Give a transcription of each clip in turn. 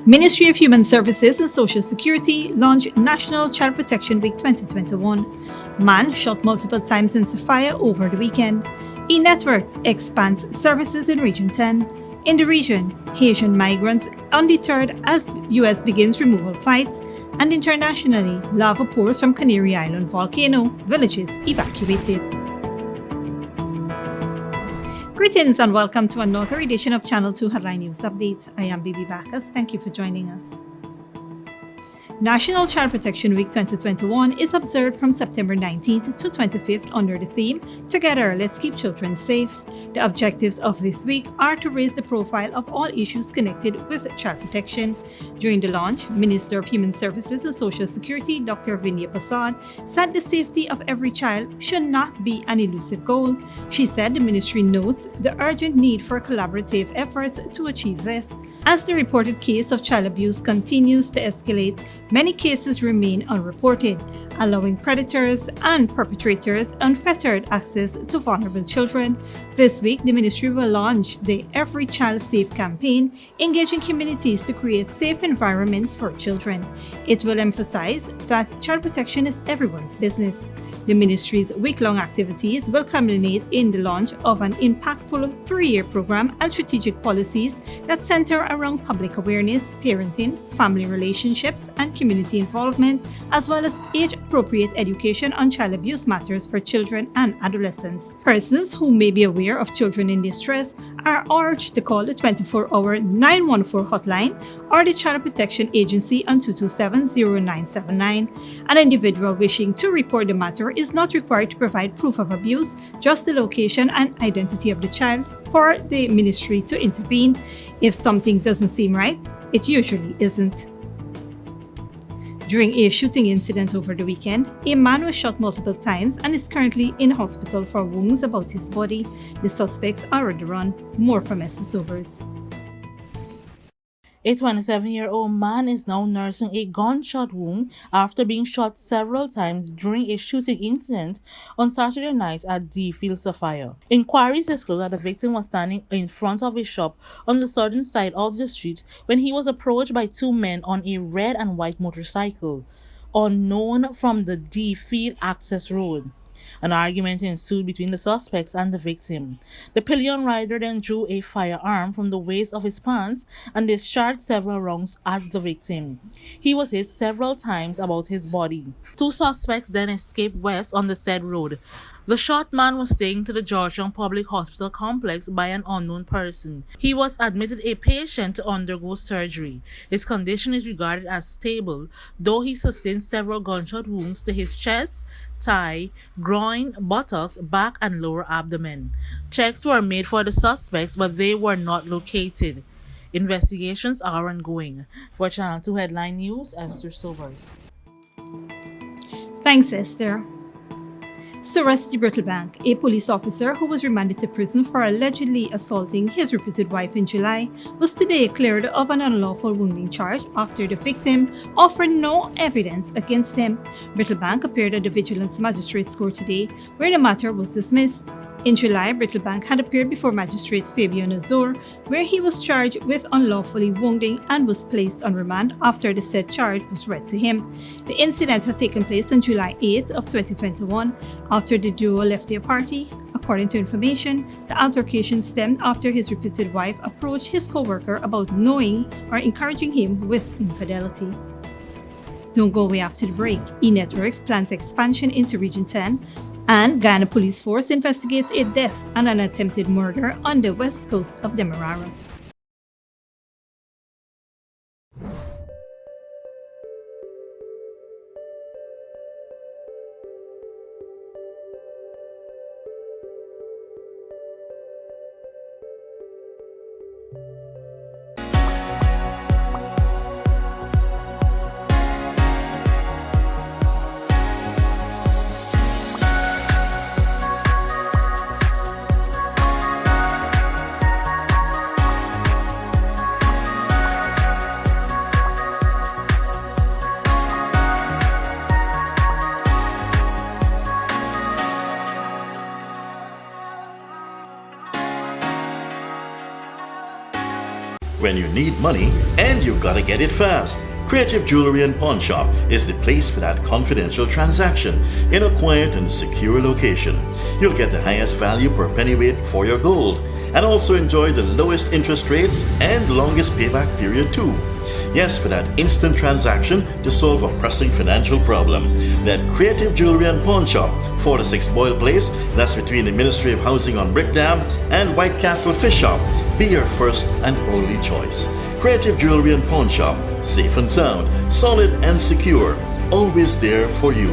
Ministry of Human Services and Social Security launched National Child Protection Week 2021. Man shot multiple times in Sapphire over the weekend. E-Networks expands services in Region 10. In the region, Haitian migrants undeterred as U.S. begins removal fights, and internationally, lava pours from Canary Island volcano, villages evacuated. Greetings and welcome to another edition of Channel 2 Headline News Update. I am Bibi Bacchus. Thank you for joining us. National Child Protection Week 2021 is observed from September 19th to 25th under the theme, Together, Let's Keep Children Safe. The objectives of this week are to raise the profile of all issues connected with child protection. During the launch, Minister of Human Services and Social Security, Dr. Vinaya Prasad, said the safety of every child should not be an elusive goal. She said the ministry notes the urgent need for collaborative efforts to achieve this. As the reported case of child abuse continues to escalate, many cases remain unreported, allowing predators and perpetrators unfettered access to vulnerable children. This week, the ministry will launch the Every Child Safe campaign, engaging communities to create safe environments for children. It will emphasize that child protection is everyone's business. The ministry's week-long activities will culminate in the launch of an impactful 3-year program and strategic policies that center around public awareness, parenting, family relationships, and community involvement, as well as age-appropriate education on child abuse matters for children and adolescents. Persons who may be aware of children in distress are urged to call the 24-hour 914 hotline or the Child Protection Agency on 227-0979. An individual wishing to report the matter is not required to provide proof of abuse, just the location and identity of the child for the ministry to intervene. If something doesn't seem right, it usually isn't. During a shooting incident over the weekend, a man was shot multiple times and is currently in hospital for wounds about his body. The suspects are on the run. More from Esther Sobers. A 27-year-old man is now nursing a gunshot wound after being shot several times during a shooting incident on Saturday night at Defield Sapphire. Inquiries disclosed that the victim was standing in front of a shop on the southern side of the street when he was approached by two men on a red and white motorcycle, unknown from the Defield access road. An argument ensued between the suspects and the victim. The pillion rider then drew a firearm from the waist of his pants and discharged several rounds at the victim. He was hit several times about his body. Two suspects then escaped west on the said road. The shot man was taken to the Georgetown Public Hospital complex by an unknown person. He was admitted a patient to undergo surgery. His condition is regarded as stable, though he sustained several gunshot wounds to his chest, thigh, groin, buttocks, back, and lower abdomen. Checks were made for the suspects, but they were not located. Investigations are ongoing. For Channel 2 Headline News, Esther Sobers. Thanks, Esther. Suresti Brittlebank, a police officer who was remanded to prison for allegedly assaulting his reputed wife in July, was today cleared of an unlawful wounding charge after the victim offered no evidence against him. Brittlebank appeared at the Vigilance Magistrates Court today, where the matter was dismissed. In July, Brittlebank had appeared before Magistrate Fabian Azor, where he was charged with unlawfully wounding and was placed on remand after the said charge was read to him. The incident had taken place on July 8th of 2021 after the duo left their party. According to information, the altercation stemmed after his reputed wife approached his co-worker about knowing or encouraging him with infidelity. Don't go away after the break. E-Networks plans expansion into Region 10, and Ghana Police Force investigates a death and an attempted murder on the west coast of Demerara. when you need money and you gotta get it fast. Creative Jewelry and Pawn Shop is the place for that confidential transaction in a quiet and secure location. You'll get the highest value per pennyweight for your gold and also enjoy the lowest interest rates and longest payback period too. Yes, for that instant transaction to solve a pressing financial problem. That Creative Jewelry and Pawn Shop, 46 Boyle Place, that's between the Ministry of Housing on Brick Dam and White Castle Fish Shop, be your first and only choice. Creative Jewelry and Pawn Shop, safe and sound, solid and secure, always there for you.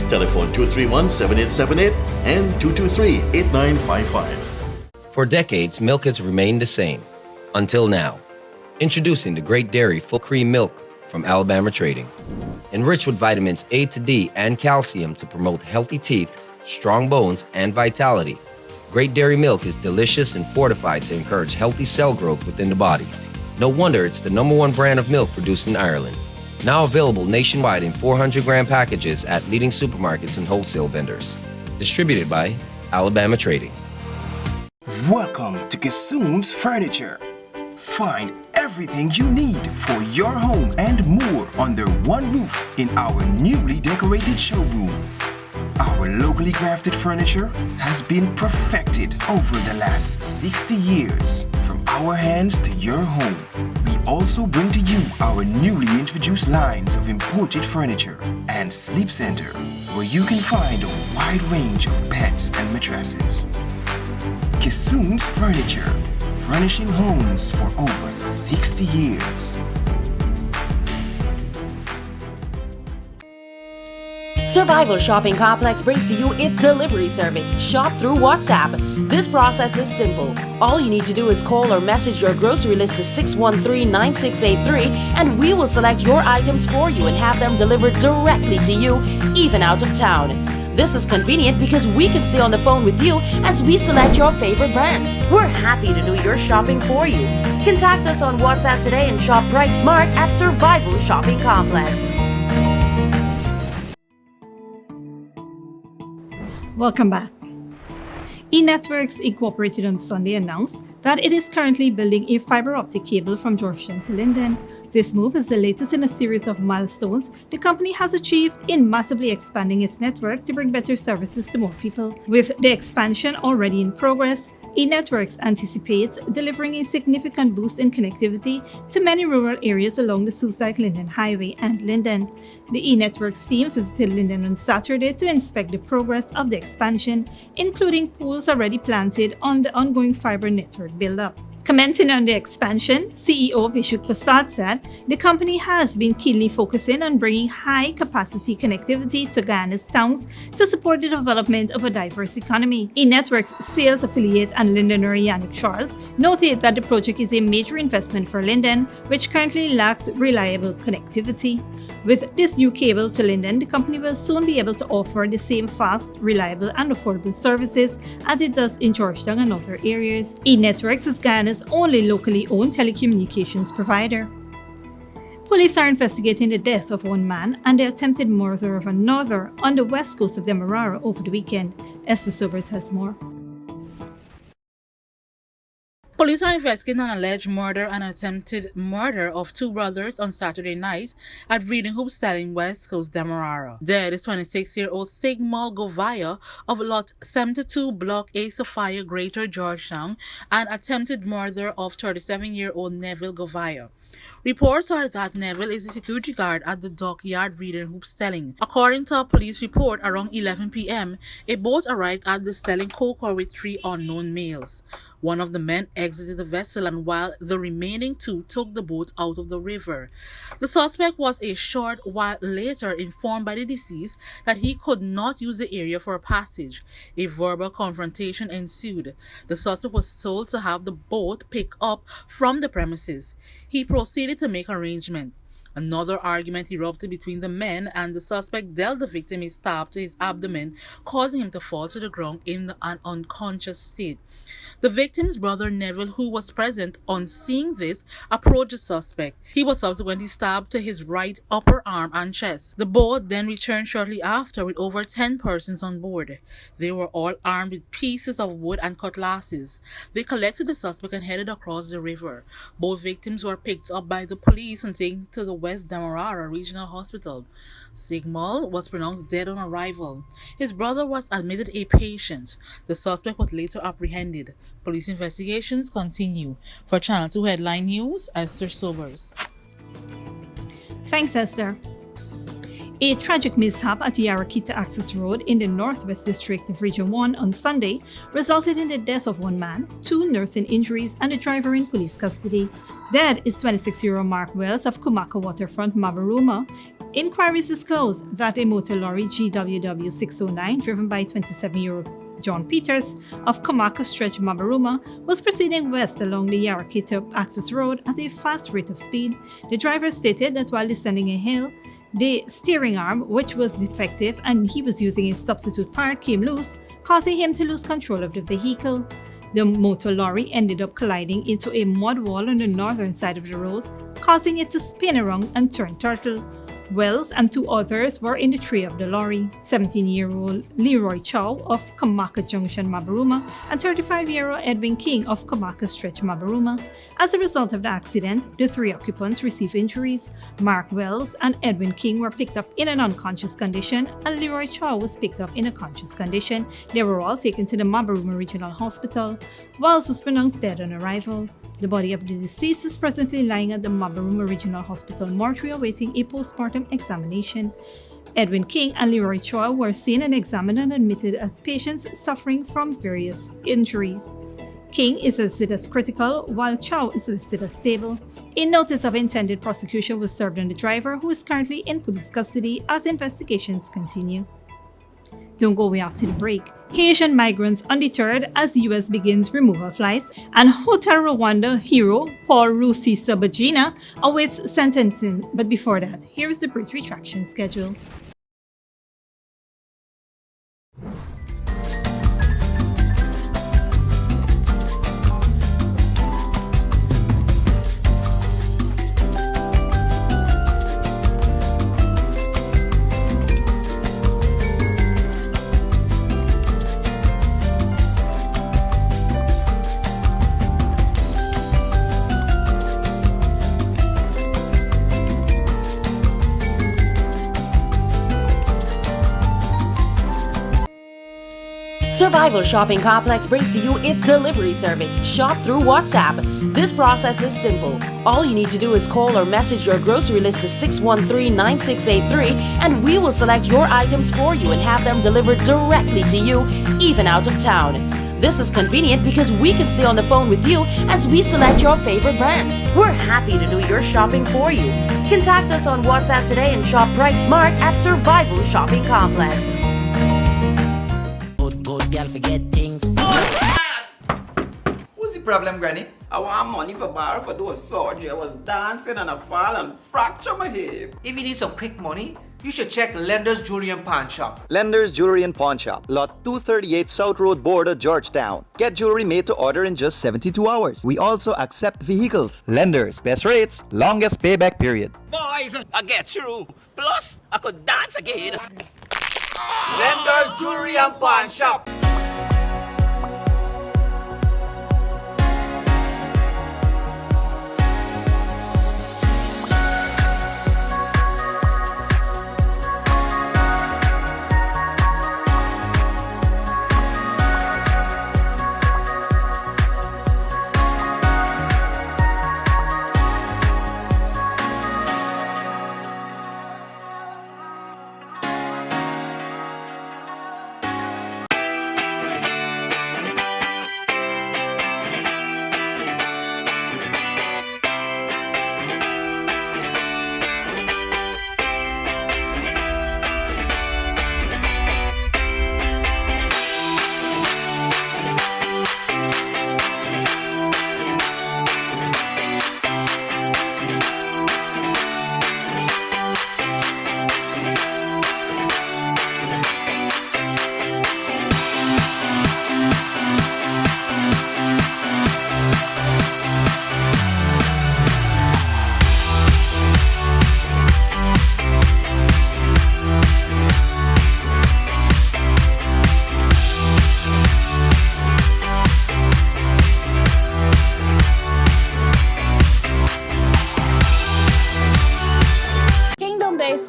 Telephone 231-7878 and 223-8955. For decades, milk has remained the same. Until now. Introducing the Great Dairy Full Cream Milk from Alabama Trading. Enriched with vitamins A to D and calcium to promote healthy teeth, strong bones, and vitality. Great Dairy Milk is delicious and fortified to encourage healthy cell growth within the body. No wonder it's the #1 brand of milk produced in Ireland. Now available nationwide in 400-gram packages at leading supermarkets and wholesale vendors. Distributed by Alabama Trading. Welcome to Kissoon's Furniture. Find everything you need for your home and more under one roof in our newly decorated showroom. Our locally crafted furniture has been perfected over the last 60 years. From our hands to your home, we also bring to you our newly introduced lines of imported furniture and sleep center, where you can find a wide range of beds and mattresses. Kissoon's Furniture, furnishing homes for over 60 years. Survival Shopping Complex brings to you its delivery service, Shop Through WhatsApp. This process is simple. All you need to do is call or message your grocery list to 613-9683 and we will select your items for you and have them delivered directly to you, even out of town. This is convenient because we can stay on the phone with you as we select your favorite brands. We're happy to do your shopping for you. Contact us on WhatsApp today and shop price smart at Survival Shopping Complex. Welcome back. eNetworks Incorporated on Sunday announced that it is currently building a fiber optic cable from Georgetown to Linden. This move is the latest in a series of milestones the company has achieved in massively expanding its network to bring better services to more people. With the expansion already in progress, eNetworks anticipates delivering a significant boost in connectivity to many rural areas along the Suicide-Linden Highway and Linden. The eNetworks team visited Linden on Saturday to inspect the progress of the expansion, including poles already planted on the ongoing fiber network build-up. Commenting on the expansion, CEO Vishuk Prasad said the company has been keenly focusing on bringing high-capacity connectivity to Guyana's towns to support the development of a diverse economy. eNetworks sales affiliate and Lindener Yannick Charles noted that the project is a major investment for Linden, which currently lacks reliable connectivity. With this new cable to Linden, the company will soon be able to offer the same fast, reliable, and affordable services as it does in Georgetown and other areas. eNetworks is Guyana's only locally owned telecommunications provider. Police are investigating the death of one man and the attempted murder of another on the west coast of Demerara over the weekend. Esther Sobers has more. Police are investigating an alleged murder and attempted murder of two brothers on Saturday night at Breeding Hoop Stelling, West Coast, Demerara. Dead is 26-year-old Sigmal Govaya of Lot 72, Block A, Sapphire, Greater Georgetown, and attempted murder of 37-year-old Neville Govaya. Reports are that Neville is a security guard at the dockyard Breeding Hoop Stelling. According to a police report, around 11 p.m., a boat arrived at the Stelling Coker with three unknown males. One of the men exited the vessel and while the remaining two took the boat out of the river. The suspect was a short while later informed by the deceased that he could not use the area for a passage. A verbal confrontation ensued. The suspect was told to have the boat pick up from the premises. He proceeded to make arrangements. Another argument erupted between the men, and the suspect dealt the victim a stab to his abdomen, causing him to fall to the ground in an unconscious state. The victim's brother Neville, who was present on seeing this, approached the suspect. He was subsequently stabbed to his right upper arm and chest. The boat then returned shortly after with over 10 persons on board. They were all armed with pieces of wood and cutlasses. They collected the suspect and headed across the river. Both victims were picked up by the police and taken to the West Demerara Regional Hospital. Sigmal was pronounced dead on arrival. His brother was admitted a patient. The suspect was later apprehended. Police investigations continue. For Channel 2 Headline News, Esther Sobers. Thanks, Esther. A tragic mishap at Yarakita Access Road in the Northwest District of Region 1 on Sunday resulted in the death of one man, 2 nursing injuries, and the driver in police custody. Dead is 26-year-old Mark Wells of Kumaka Waterfront, Mabaruma. Inquiries disclosed that a motor lorry GWW 609 driven by 27-year-old John Peters of Kumaka Stretch, Mabaruma, was proceeding west along the Yarakita Access Road at a fast rate of speed. The driver stated that while descending a hill, the steering arm, which was defective and he was using a substitute part, came loose, causing him to lose control of the vehicle. The motor lorry ended up colliding into a mud wall on the northern side of the road, causing it to spin around and turn turtle. Wells and 2 others were in the tray of the lorry, 17-year-old Leroy Chow of Kamaka Junction, Mabaruma, and 35-year-old Edwin King of Kamaka Stretch, Mabaruma. As a result of the accident, the 3 occupants received injuries. Mark Wells and Edwin King were picked up in an unconscious condition, and Leroy Chow was picked up in a conscious condition. They were all taken to the Mabaruma Regional Hospital. Wells was pronounced dead on arrival. The body of the deceased is presently lying at the Mabaruma Regional Hospital mortuary awaiting a postmortem examination. Edwin King and Leroy Chow were seen and examined and admitted as patients suffering from various injuries. King is listed as critical, while Chow is listed as stable. A notice of intended prosecution was served on the driver, who is currently in police custody as investigations continue. Don't go away after the break. Haitian migrants undeterred as U.S. begins removal flights, and Hotel Rwanda hero Paul Rusi Sabagina awaits sentencing. But before that, here is the bridge retraction schedule. Survival Shopping Complex brings to you its delivery service, Shop Through WhatsApp. This process is simple. All you need to do is call or message your grocery list to 613-9683 and we will select your items for you and have them delivered directly to you, even out of town. This is convenient because we can stay on the phone with you as we select your favorite brands. We're happy to do your shopping for you. Contact us on WhatsApp today and shop price smart at Survival Shopping Complex. Good girl forget things. What's the problem, Granny? I want money for borrow for those surgery. I was dancing and I fall and fracture my hip. If you need some quick money, you should check Lender's Jewelry and Pawn Shop. Lender's Jewelry and Pawn Shop, Lot 238 South Road Border, Georgetown. Get jewelry made to order in just 72 hours. We also accept vehicles. Lender's, best rates, longest payback period. Boys, I get through. Plus, I could dance again. Lender's Jewelry and Pawn Shop.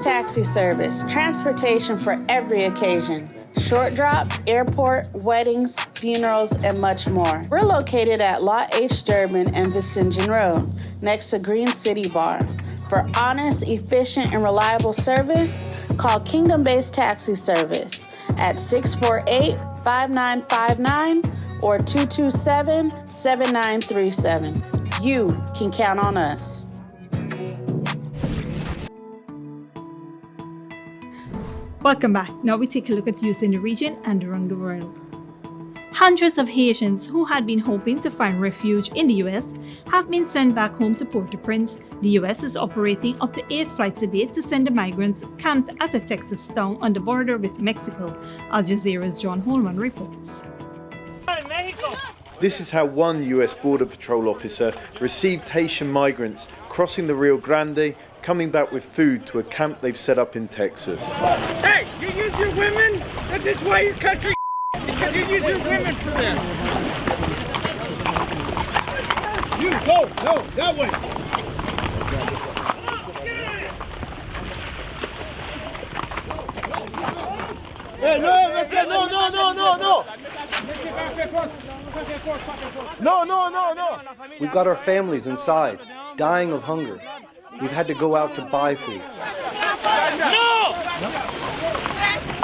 taxi service, transportation for every occasion. Short drop, airport, weddings, funerals, and much more. We're located at Lot H. Durbin and Vicingen Road, next to Green City Bar. For honest, efficient, and reliable service, call Kingdom Based Taxi Service at 648-5959 or 227-7937. You can count on us. Welcome back. Now we take a look at youth in the region and around the world. Hundreds of Haitians who had been hoping to find refuge in the U.S. have been sent back home to Port-au-Prince. The U.S. is operating up to 8 flights a day to send the migrants camped at a Texas town on the border with Mexico. Al Jazeera's John Holman reports. This is how one U.S. Border Patrol officer received Haitian migrants crossing the Rio Grande, coming back with food to a camp they've set up in Texas. Hey, you use your women? This is why your country because you use your women for this. You go, that way. Hey, no. No. We've got our families inside, dying of hunger. We've had to go out to buy food. No!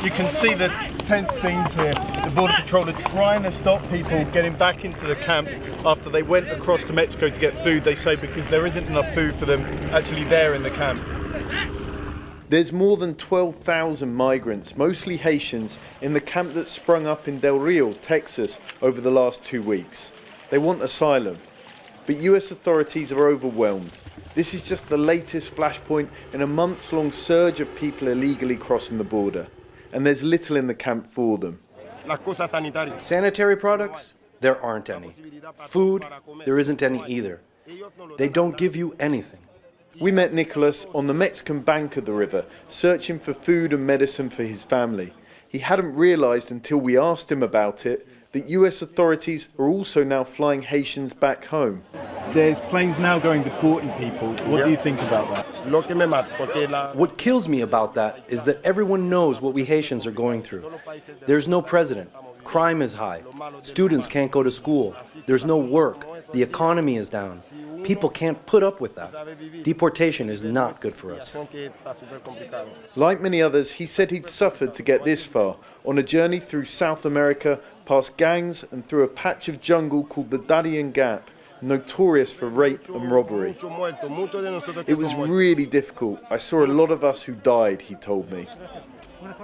You can see the tense scenes here. The Border Patrol are trying to stop people getting back into the camp after they went across to Mexico to get food, they say, because there isn't enough food for them actually there in the camp. There's more than 12,000 migrants, mostly Haitians, in the camp that sprung up in Del Rio, Texas, over the last 2 weeks. They want asylum, but US authorities are overwhelmed. This is just the latest flashpoint in a months-long surge of people illegally crossing the border, and there's little in the camp for them. Sanitary products? There aren't any. Food? There isn't any either. They don't give you anything. We met Nicholas on the Mexican bank of the river, searching for food and medicine for his family. He hadn't realized until we asked him about it that US authorities are also now flying Haitians back home. There's planes now going deporting people. What do you think about that? What kills me about that is that everyone knows what we Haitians are going through. There's no president. Crime is high. Students can't go to school. There's no work. The economy is down. People can't put up with that. Deportation is not good for us. Like many others, he said he'd suffered to get this far, on a journey through South America, past gangs and through a patch of jungle called the Darien Gap, notorious for rape and robbery. It was really difficult. I saw a lot of us who died, he told me.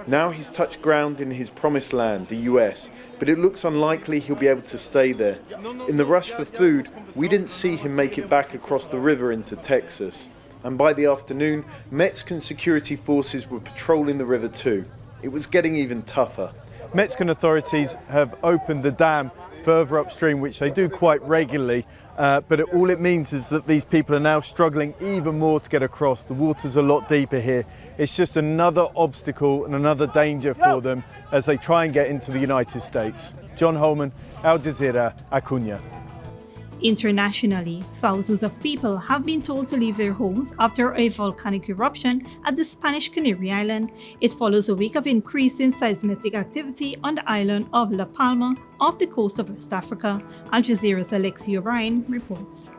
Now he's touched ground in his promised land, the US, but it looks unlikely he'll be able to stay there. In the rush for food, we didn't see him make it back across the river into Texas. And by the afternoon, Mexican security forces were patrolling the river too. It was getting even tougher. Mexican authorities have opened the dam further upstream, which they do quite regularly, but all it means is that these people are now struggling even more to get across. The water's a lot deeper here. It's just another obstacle and another danger for them as they try and get into the United States. John Holman, Al Jazeera, Acuña. Internationally, thousands of people have been told to leave their homes after a volcanic eruption at the Spanish Canary Island. It follows a week of increasing seismic activity on the island of La Palma off the coast of West Africa. Al Jazeera's Alexi O'Brien reports.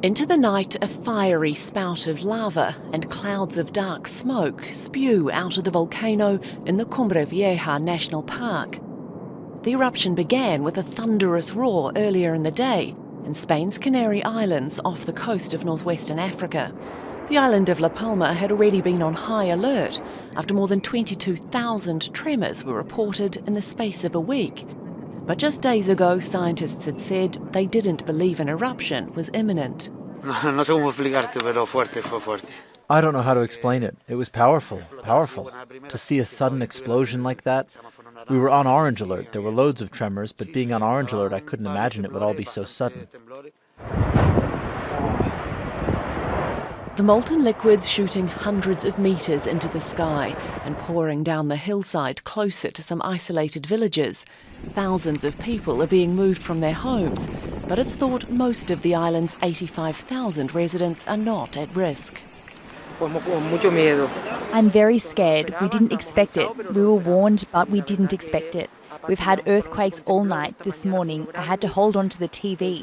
Into the night, a fiery spout of lava and clouds of dark smoke spew out of the volcano in the Cumbre Vieja National Park. The eruption began with a thunderous roar earlier in the day in Spain's Canary Islands off the coast of northwestern Africa. The island of La Palma had already been on high alert after more than 22,000 tremors were reported in the space of a week. But just days ago, scientists had said they didn't believe an eruption was imminent. I don't know how to explain it. It was powerful. To see a sudden explosion like that. We were on orange alert. There were loads of tremors, but being on orange alert, I couldn't imagine it would all be so sudden. The molten liquids shooting hundreds of meters into the sky and pouring down the hillside closer to some isolated villages. Thousands of people are being moved from their homes, but it's thought most of the island's 85,000 residents are not at risk. I'm very scared. We didn't expect it. We were warned, but we didn't expect it. We've had earthquakes all night. This morning, I had to hold on to the TV.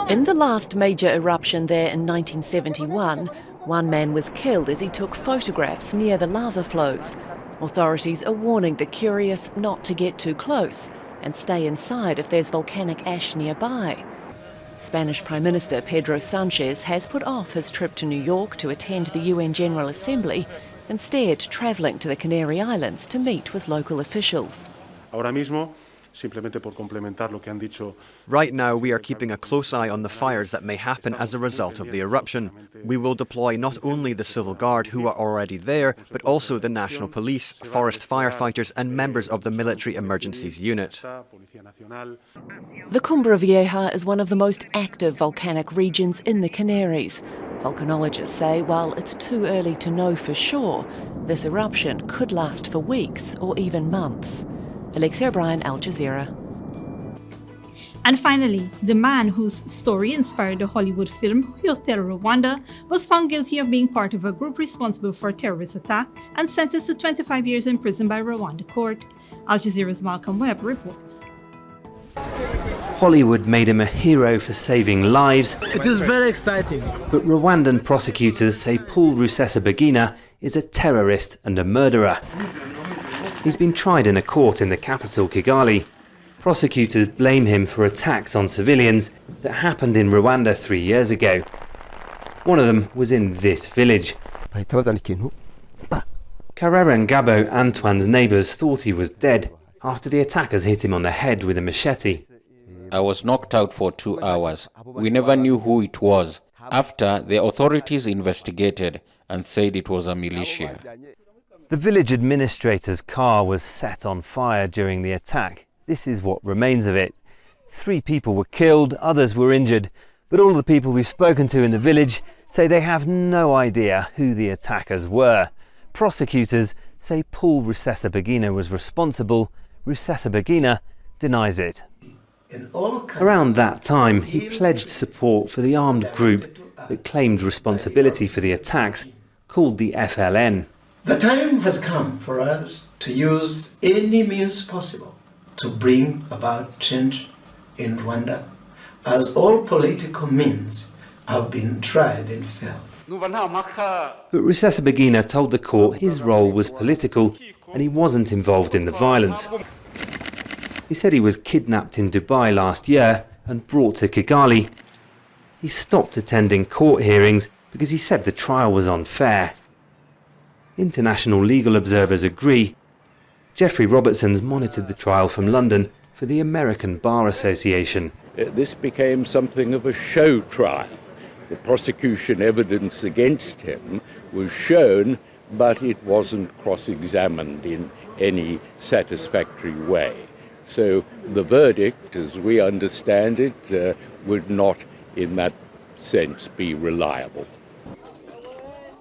In the last major eruption there in 1971, one man was killed as he took photographs near the lava flows. Authorities are warning the curious not to get too close and stay inside if there's volcanic ash nearby. Spanish Prime Minister Pedro Sanchez has put off his trip to New York to attend the UN General Assembly, instead travelling to the Canary Islands to meet with local officials. Right now, we are keeping a close eye on the fires that may happen as a result of the eruption. We will deploy not only the Civil Guard, who are already there, but also the National Police, forest firefighters and members of the Military Emergencies Unit. The Cumbre Vieja is one of the most active volcanic regions in the Canaries. Volcanologists say while it's too early to know for sure, this eruption could last for weeks or even months. Alexia O'Brien, Al Jazeera. And finally, the man whose story inspired the Hollywood film Hotel Rwanda was found guilty of being part of a group responsible for a terrorist attack and sentenced to 25 years in prison by Rwanda court. Al Jazeera's Malcolm Webb reports. Hollywood made him a hero for saving lives. It is very exciting. But Rwandan prosecutors say Paul Rusesabagina is a terrorist and a murderer. He's been tried in a court in the capital, Kigali. Prosecutors blame him for attacks on civilians that happened in Rwanda 3 years ago. One of them was in this village. Kararangabo Antoine's neighbours thought he was dead after the attackers hit him on the head with a machete. I was knocked out for 2 hours. We never knew who it was. After, the authorities investigated and said it was a militia. The village administrator's car was set on fire during the attack. This is what remains of it. 3 people were killed, others were injured, but all the people we've spoken to in the village say they have no idea who the attackers were. Prosecutors say Paul Rusesabagina was responsible. Rusesabagina denies it. Around that time, he pledged support for the armed group that claimed responsibility for the attacks, called the FLN. The time has come for us to use any means possible to bring about change in Rwanda, as all political means have been tried and failed. But Rusesabagina told the court his role was political and he wasn't involved in the violence. He said he was kidnapped in Dubai last year and brought to Kigali. He stopped attending court hearings because he said the trial was unfair. International legal observers agree. Jeffrey Robertson's monitored the trial from London for the American Bar Association. This became something of a show trial. The prosecution evidence against him was shown, but it wasn't cross-examined in any satisfactory way. So the verdict, as we understand it, would not, in that sense, be reliable.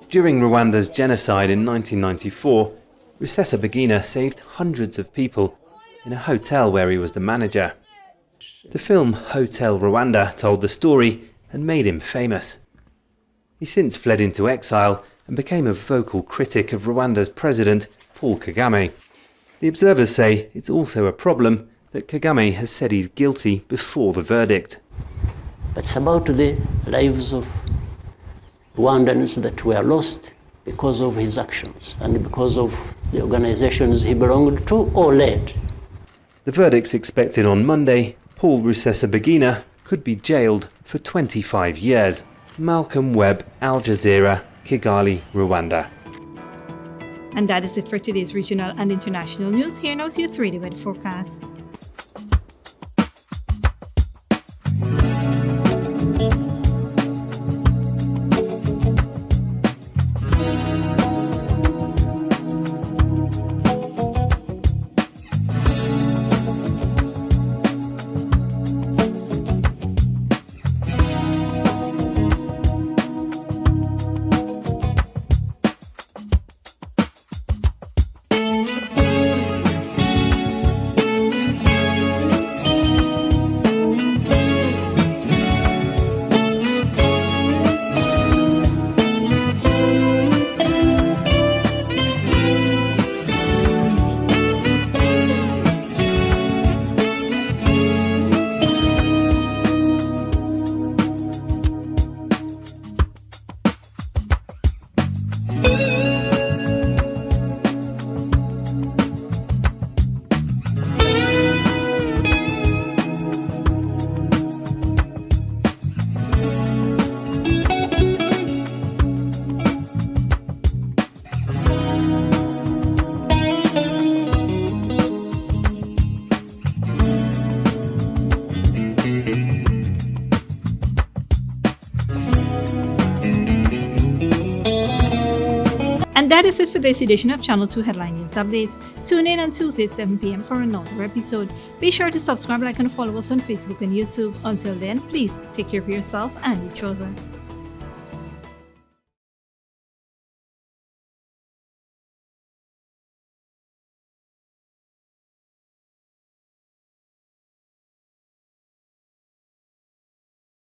During Rwanda's genocide in 1994, Rusesabagina saved hundreds of people in a hotel where he was the manager. The film Hotel Rwanda told the story and made him famous. He since fled into exile and became a vocal critic of Rwanda's president, Paul Kagame. The observers say it's also a problem that Kagame has said he's guilty before the verdict. But it's about the lives of Rwandans that were lost because of his actions and because of the organizations he belonged to or led. The verdict's expected on Monday. Paul Rusesabagina could be jailed for 25 years. Malcolm Webb, Al Jazeera, Kigali, Rwanda. And that is it for today's regional and international news. Here now is your 3-day weather forecast. That is it for this edition of Channel 2 Headline News Updates. Tune in on Tuesday at 7 p.m. for another episode. Be sure to subscribe, like, and follow us on Facebook and YouTube. Until then, please take care of yourself and each other.